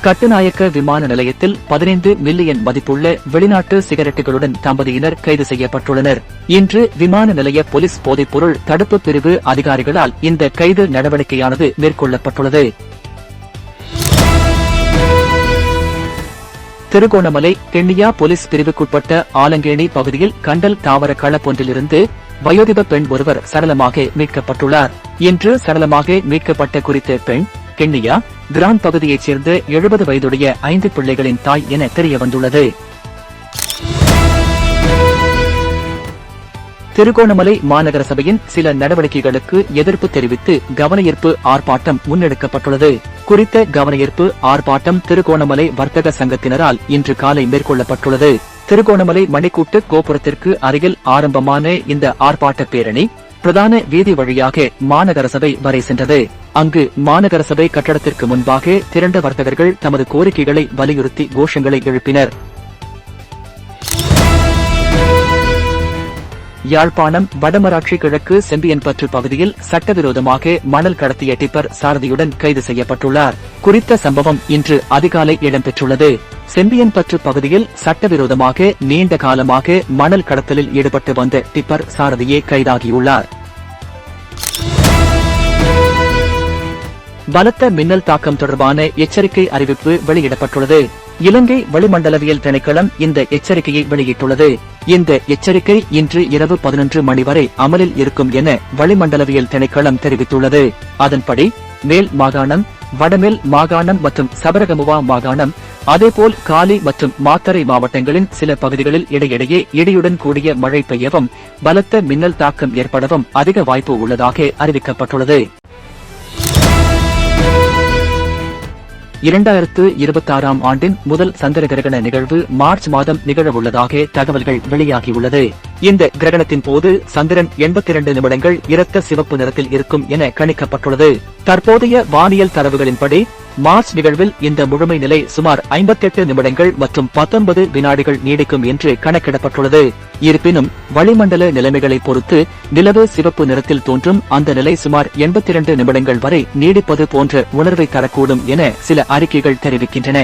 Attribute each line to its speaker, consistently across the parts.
Speaker 1: கட்டுநாயக்க விமான நிலையத்தில் 15 மில்லியன் மதிப்புள்ள வெளிநாட்டு சிகரெட்டுகளுடன் தம்பதியினர் கைது செய்யப்பட்டுள்ளனர். இன்று விமான நிலைய போலீஸ் போதைப்பொருள் தடுப்பு பிரிவு அதிகாரிகளால் இந்த கைது நடவடிக்கையானது மேற்கொள்ளப்பட்டுள்ளது. திருகோணமலை கென்னியா போலீஸ் பிரிவுக்குட்பட்ட ஆலங்கேணி பகுதியில் கண்டல் தாவர களப்பொன்றிலிருந்து வயோதிப பெண் ஒருவர் சடலமாக மீட்கப்பட்டுள்ளார். இன்று சடலமாக மீட்கப்பட்ட குறித்த பெண் கென்னியா கிரான் பகுதியைச் சேர்ந்த 70 வயதுடைய 5 பிள்ளைகளின் தாய் என தெரியவந்துள்ளது. திருகோணமலை மாநகர சபையின் சில நடவடிக்கைகளுக்கு எதிர்ப்பு தெரிவித்து கவனஈர்ப்பு ஆர்ப்பாட்டம் முன்னெடுக்கப்பட்டுள்ளது. குறித்த கவனஈர்ப்பு ஆர்ப்பாட்டம் திருகோணமலை வர்த்தக சங்கத்தினரால் இன்று காலை மேற்கொள்ளப்பட்டுள்ளது. திருகோணமலை மணிக்கூட்டு கோபுரத்திற்கு அருகில் ஆரம்பமான இந்த ஆர்ப்பாட்ட பேரணி பிரதான வீதி வழியாக மாநகர சபை வரை சென்றது. அங்கு மாநகர சபை கட்டடத்திற்கு முன்பாக திரண்ட வர்த்தகர்கள் தமது கோரிக்கைகளை வலியுறுத்தி கோஷங்களை எழுப்பினர். யாழ்ப்பாணம் வடமராட்சி கிழக்கு செம்பியன்பற்று பகுதியில் சட்டவிரோதமாக மணல் கடத்திய டிப்பர் சாரதியுடன் கைது செய்யப்பட்டுள்ளார். குறித்த சம்பவம் இன்று அதிகாலை இடம்பெற்றுள்ளது. செம்பியன்பற்று பகுதியில் சட்டவிரோதமாக நீண்ட காலமாக மணல் கடத்தலில் ஈடுபட்டு வந்த டிப்பர் சாரதியே கைதாகியுள்ளார். பலத்த மின்னல் தாக்கம் தொடர்பான எச்சரிக்கை அறிவிப்பு வெளியிடப்பட்டுள்ளது. இலங்கை வளிமண்டலவியல் திணைக்களம் இந்த எச்சரிக்கையை வெளியிட்டுள்ளது. இந்த எச்சரிக்கை இன்று இரவு 11 மணி வரை அமலில் இருக்கும் என வளிமண்டலவியல் திணைக்களம் தெரிவித்துள்ளது. அதன்படி மேல் மாகாணம், வடமேல் மாகாணம் மற்றும் சபரகமுவா மாகாணம், அதேபோல் காலி மற்றும் மாத்தறை மாவட்டங்களின் சில பகுதிகளில் இடையிடையே இடியுடன் கூடிய மழை பெய்யவும் பலத்த மின்னல் தாக்கம் ஏற்படவும் அதிக வாய்ப்பு உள்ளதாக அறிவிக்கப்பட்டுள்ளது. 2026ஆம் ஆண்டின் முதல் சந்திர கிரகண நிகழ்வு மார்ச் மாதம் நிகழவுள்ளதாக தகவல்கள் வெளியாகியுள்ளது. இந்த கிரகணத்தின் போது சந்திரன் 82 நிமிடங்கள் இரத்த சிவப்பு நிறத்தில் இருக்கும் என கணிக்கப்பட்டுள்ளது. தற்போதைய வானியல் தரவுகளின்படி மார்ச் நிகழ்வில் இந்த முழுமை நிலை சுமார் 58 நிமிடங்கள் மற்றும் 19 வினாடிகள் நீடிக்கும் என்று கணக்கிடப்பட்டுள்ளது. இருப்பினும் வளிமண்டல நிலைமைகளை பொறுத்து நிலவு சிவப்பு நிறத்தில் தோன்றும் அந்த நிலை சுமார் 82 நிமிடங்கள் வரை நீடிப்பது போன்ற உணர்வை தரக்கூடும் என சில அறிக்கைகள் தெரிவிக்கின்றன.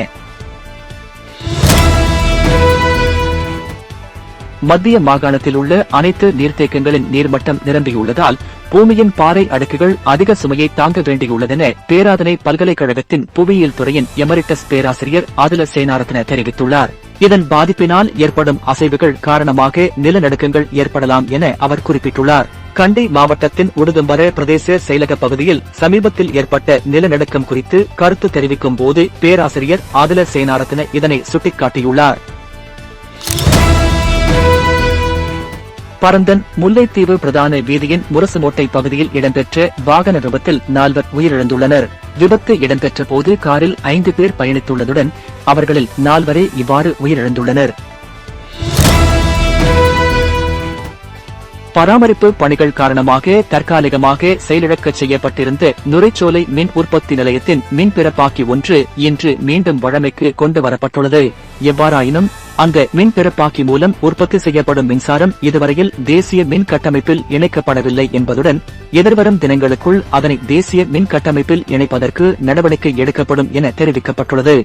Speaker 1: மத்திய மாகாணத்தில் உள்ள அனைத்து நீர்த்தேக்கங்களின் நீர்மட்டம் நிரம்பியுள்ளதால் பூமியின் பாறை அடுக்குகள் அதிக சுமையை தாங்க வேண்டியுள்ளதென பேராதனை பல்கலைக்கழகத்தின் புவியியல் துறையின் எமரிட்டஸ் பேராசிரியர் அதுல சேனாரத்ன தெரிவித்துள்ளார். இதன் பாதிப்பினால் ஏற்படும் அசைவுகள் காரணமாக நிலநடுக்கங்கள் ஏற்படலாம் என அவர் குறிப்பிட்டுள்ளார். கண்டி மாவட்டத்தின் உடுதும்பர பிரதேச செயலக பகுதியில் சமீபத்தில் ஏற்பட்ட நிலநடுக்கம் குறித்து கருத்து தெரிவிக்கும் போது பேராசிரியர் அதுல சேனாரத்ன இதனை சுட்டிக்காட்டியுள்ளார். பரந்தன் முல்லைத்தீவு பிரதான வீதியின் முரசுமோட்டை பகுதியில் இடம்பெற்ற வாகன விபத்தில் 4 உயிரிழந்துள்ளனர். விபத்து இடம்பெற்ற போது காரில் 5 பேர் பயணித்துள்ளதுடன் அவர்களில் 4 இவ்வாறு உயிரிழந்துள்ளனர். பராமரிப்பு பணிகள் காரணமாக தற்காலிகமாக செயலிழக்க செய்யப்பட்டிருந்த நுரைச்சோலை மின் உற்பத்தி நிலையத்தின் மின் பிறப்பாக்கி ஒன்று இன்று மீண்டும் வழமைக்கு கொண்டு வரப்பட்டுள்ளது. எவ்வாறாயினும் அந்த மின் பிறப்பாக்கி மூலம் உற்பத்தி செய்யப்படும் மின்சாரம் இதுவரையில் தேசிய மின் கட்டமைப்பில் இணைக்கப்படவில்லை என்பதுடன் எதிர்வரும் தினங்களுக்குள் அதனை தேசிய மின் கட்டமைப்பில் இணைப்பதற்கு நடவடிக்கை எடுக்கப்படும் என தெரிவிக்கப்பட்டுள்ளது.